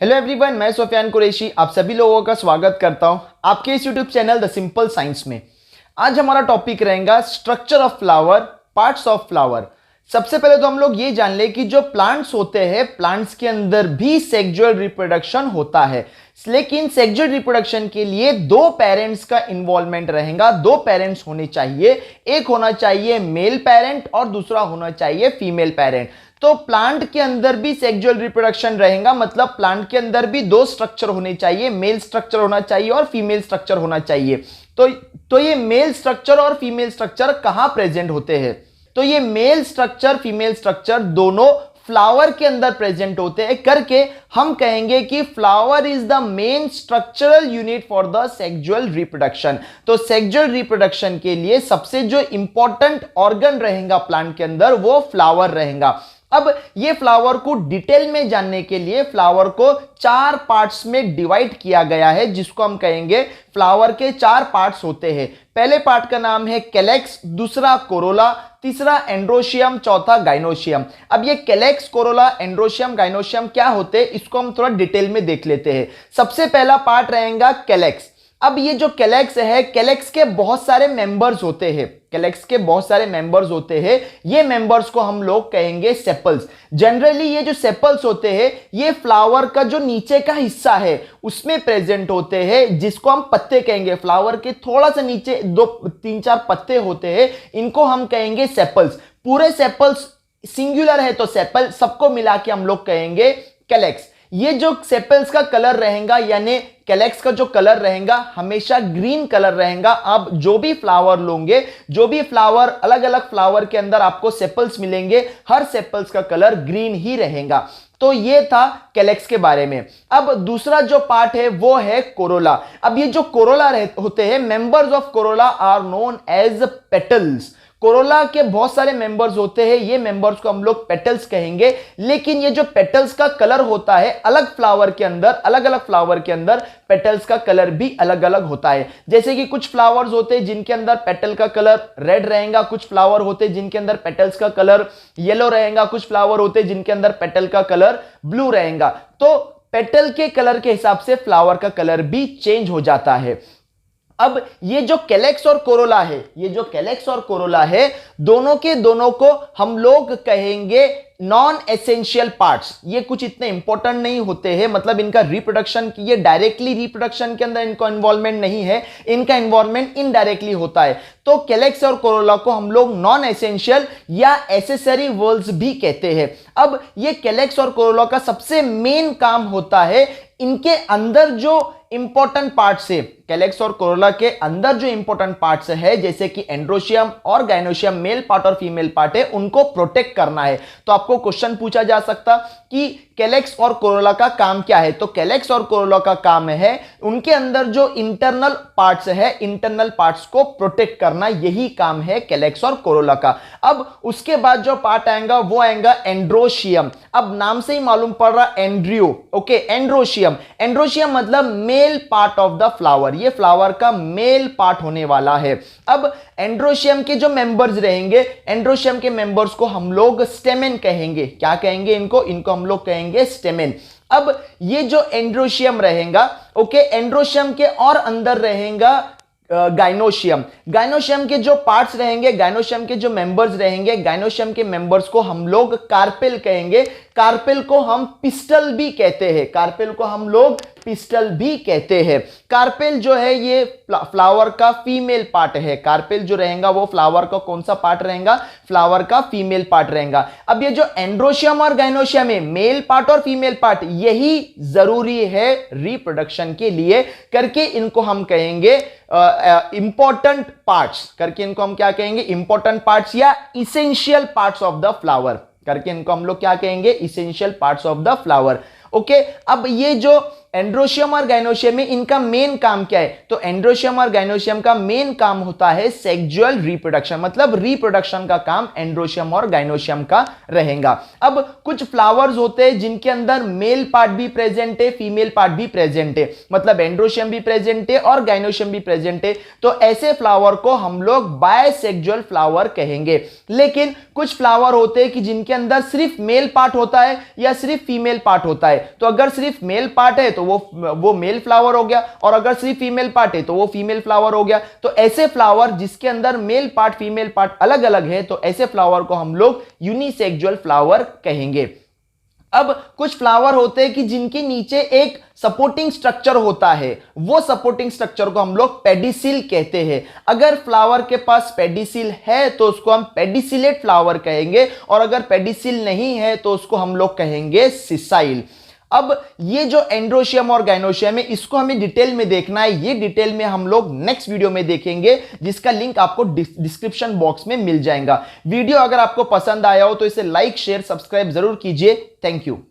Hello everyone, मैं सोफियान कुरैशी आप सभी लोगों का स्वागत करता हूं आपके इस YouTube channel the simple science में। आज हमारा टॉपिक रहेगा structure of flower, parts of flower. सबसे पहले तो हम लोग ये जान ले कि जो प्लांट्स होते हैं, प्लांट्स के अंदर भी सेक्सुअल रिप्रोडक्शन होता है, लेकिन सेक्सुअल रिप्रोडक्शन के लिए दो पेरेंट्स का इन्वॉल्वमेंट रहेगा। दो पेरेंट्स होने चाहिए, एक होना चाहिए मेल पेरेंट और दूसरा होना चाहिए फीमेल पेरेंट। तो प्लांट के अंदर भी सेक्सुअल रिप्रोडक्शन रहेगा, मतलब प्लांट के अंदर भी दो स्ट्रक्चर होने चाहिए, मेल स्ट्रक्चर होना चाहिए और फीमेल स्ट्रक्चर होना चाहिए। तो ये मेल स्ट्रक्चर और फीमेल स्ट्रक्चर कहां प्रेजेंट होते हैं? तो ये मेल स्ट्रक्चर फीमेल स्ट्रक्चर दोनों फ्लावर के अंदर प्रेजेंट होते हैं करके हम कहेंगे कि flower is the main structural unit for the sexual reproduction. तो सेक्सुअल रिप्रोडक्शन के लिए सबसे जो इंपॉर्टेंट ऑर्गन रहेगा प्लांट के अंदर वो फ्लावर रहेगा। अब ये फ्लावर को डिटेल में जानने के लिए फ्लावर को चार पार्ट्स में डिवाइड किया गया है, जिसको हम कहेंगे फ्लावर के चार पार्ट्स होते हैं। पहले पार्ट का नाम है कैलेक्स, दूसरा कोरोला, तीसरा एंड्रोशियम, चौथा गाइनोशियम। अब ये कैलेक्स, कोरोला, एंड्रोशियम, गाइनोशियम क्या होते हैं इसको हम थोड़ा डिटेल में देख लेते हैं। सबसे पहला पार्ट रहेगा कैलेक्स। अब ये जो कैलेक्स है, कैलेक्स के बहुत सारे मेंबर्स होते हैं, कैलेक्स के बहुत सारे मेंबर्स होते हैं। ये मेंबर्स को हम लोग कहेंगे सेपल्स। जनरली ये जो सेपल्स होते हैं ये फ्लावर का जो नीचे का हिस्सा है उसमें प्रेजेंट होते हैं, जिसको हम पत्ते कहेंगे। फ्लावर के थोड़ा सा नीचे दो तीन चार पत्ते होते हैं, इनको हम कहेंगे सेपल्स। पूरे सेपल्स सिंगुलर है तो सेपल, सबको मिला के हम लोग कहेंगे कैलेक्स। ये जो सेपल्स का कलर रहेगा यानी कैलेक्स का जो कलर रहेगा हमेशा ग्रीन कलर रहेगा। अब जो भी फ्लावर लोगे, जो भी फ्लावर अलग अलग फ्लावर के अंदर आपको सेपल्स मिलेंगे, हर सेपल्स का कलर ग्रीन ही रहेगा। तो ये था कैलेक्स के बारे में। अब दूसरा जो पार्ट है वो है कोरोला। अब ये जो कोरोला होते हैं, members of corolla are known as petals. Corolla के बहुत सारे मेंबर्स होते हैं, ये मेंबर्स को हम लोग पेटल्स कहेंगे। लेकिन ये जो पेटल्स का कलर होता है अलग फ्लावर के अंदर, अलग अलग फ्लावर के अंदर पेटल्स का कलर भी अलग अलग होता है। जैसे कि कुछ फ्लावर्स होते हैं जिनके अंदर पेटल का कलर रेड रहेगा, कुछ फ्लावर होते हैं जिनके अंदर पेटल्स का कलर येलो रहेगा, कुछ फ्लावर होते हैं जिनके अंदर पेटल का कलर ब्लू रहेगा। तो पेटल के कलर के हिसाब से फ्लावर का कलर भी चेंज हो जाता है। अब ये जो कैलेक्स और कोरोला है, ये जो कैलेक्स और कोरोला है, दोनों के दोनों को हम लोग कहेंगे नॉन एसेंशियल पार्ट्स। ये कुछ इतने इंपॉर्टेंट नहीं होते हैं, मतलब इनका रिप्रोडक्शन की, ये डायरेक्टली रिप्रोडक्शन के अंदर इनका इन्वॉल्वमेंट नहीं है, इनका इन्वॉल्वमेंट इनडायरेक्टली होता है। तो कैलेक्स और कोरोला को हम लोग नॉन एसेंशियल या एसेसरी वर्ल्स भी कहते हैं। अब ये कैलेक्स और कोरोला का सबसे मेन काम होता है इनके अंदर जो इंपॉर्टेंट पार्ट्स है, कैलेक्स और कोरोला के अंदर जो इंपॉर्टेंट पार्ट्स है जैसे कि एंड्रोशियम और गाइनोशियम, मेल पार्ट और फीमेल पार्ट है, उनको प्रोटेक्ट करना है। तो आपको क्वेश्चन पूछा जा सकता कि कैलेक्स और कोरोला का काम क्या है? तो कैलेक्स और कोरोला का काम है उनके अंदर जो इंटरनल पार्ट्स है, इंटरनल पार्ट्स को प्रोटेक्ट करना, यही काम है कैलेक्स और कोरोला का। अब उसके बाद जो पार्ट आएगा वो आएगा एंड्रोशियम। अब नाम से ही मालूम पड़ रहा एंड्रियो, ओके, एंड्रोशियम। एंड्रोशियम मतलब male part of the flower, ये फ्लावर का मेल पार्ट होने वाला है। अब एंड्रोशियम के जो मेंबर्स रहेंगे, एंड्रोशियम के मेंबर्स को हम लोग स्टेमेन कहेंगे। क्या कहेंगे इनको? इनको हम लोग कहेंगे स्टेमेन। अब ये जो एंड्रोशियम रहेगा, ओके, एंड्रोशियम के और अंदर रहेगा गाइनोशियम। गाइनोशियम के जो पार्ट्स रहेंगे, गाइनोशियम के जो मेंबर्स रहेंगे, गाइनोशियम के मेंबर्स को हम लोग कार्पेल कहेंगे। कार्पेल को हम पिस्टल भी कहते हैं, कार्पेल को हम लोग पिस्टल भी कहते हैं। कार्पेल जो है ये फ्लावर का फीमेल पार्ट है। कार्पेल जो रहेगा वो फ्लावर का कौन सा पार्ट रहेगा? फ्लावर का फीमेल पार्ट रहेगा। अब ये जो एंड्रोशियम और गाइनोशियम है, मेल पार्ट और फीमेल पार्ट, यही जरूरी है रिप्रोडक्शन के लिए करके इनको हम कहेंगे इंपॉर्टेंट पार्ट्स। करके इनको हम क्या कहेंगे? इंपॉर्टेंट पार्ट्स या essential parts of the flower. करके इनको हम लोग क्या कहेंगे? Essential parts of the flower. Okay, अब ये जो एंड्रोशियम और गाइनोशियम में इनका मेन काम क्या है? तो एंड्रोशियम और गाइनोशियम का मेन काम होता है सेक्सुअल रिप्रोडक्शन, मतलब रिप्रोडक्शन का काम एंड्रोशियम और गाइनोशियम का रहेगा। अब कुछ फ्लावर्स होते हैं जिनके अंदर मेल पार्ट भी प्रेजेंट है, फीमेल पार्ट भी प्रेजेंट है, मतलब एंड्रोशियम भी प्रेजेंट है और गाइनोशियम भी प्रेजेंट है, तो ऐसे फ्लावर को हम लोग बायसेक्सुअल फ्लावर कहेंगे। लेकिन कुछ फ्लावर होते हैं कि जिनके अंदर सिर्फ मेल पार्ट होता है या सिर्फ फीमेल पार्ट होता है, तो अगर सिर्फ मेल पार्ट है तो वो मेल फ्लावर हो गया, और अगर सिर्फ फीमेल पार्ट है तो वो फीमेल फ्लावर हो गया। तो ऐसे फ्लावर जिसके अंदर मेल पार्ट फीमेल पार्ट अलग अलग है, तो ऐसे फ्लावर को हम लोग यूनिसेक्सुअल फ्लावर कहेंगे। अब कुछ फ्लावर होते हैं कि जिनके नीचे एक सपोर्टिंग स्ट्रक्चर होता है, वो सपोर्टिंग स्ट्रक्चर को हम लोग पेडिसिल कहते हैं। अगर फ्लावर के पास पेडिसिल है तो उसको हम पेडिसिलेट फ्लावर कहेंगे, और अगर पेडिसिल नहीं है तो उसको हम लोग कहेंगे सिसाइल। अब ये जो एंड्रोशियम और गाइनोशियम है, इसको हमें डिटेल में देखना है। ये डिटेल में हम लोग नेक्स्ट वीडियो में देखेंगे, जिसका लिंक आपको डिस्क्रिप्शन बॉक्स में मिल जाएगा। वीडियो अगर आपको पसंद आया हो तो इसे लाइक शेयर सब्सक्राइब जरूर कीजिए। Thank you.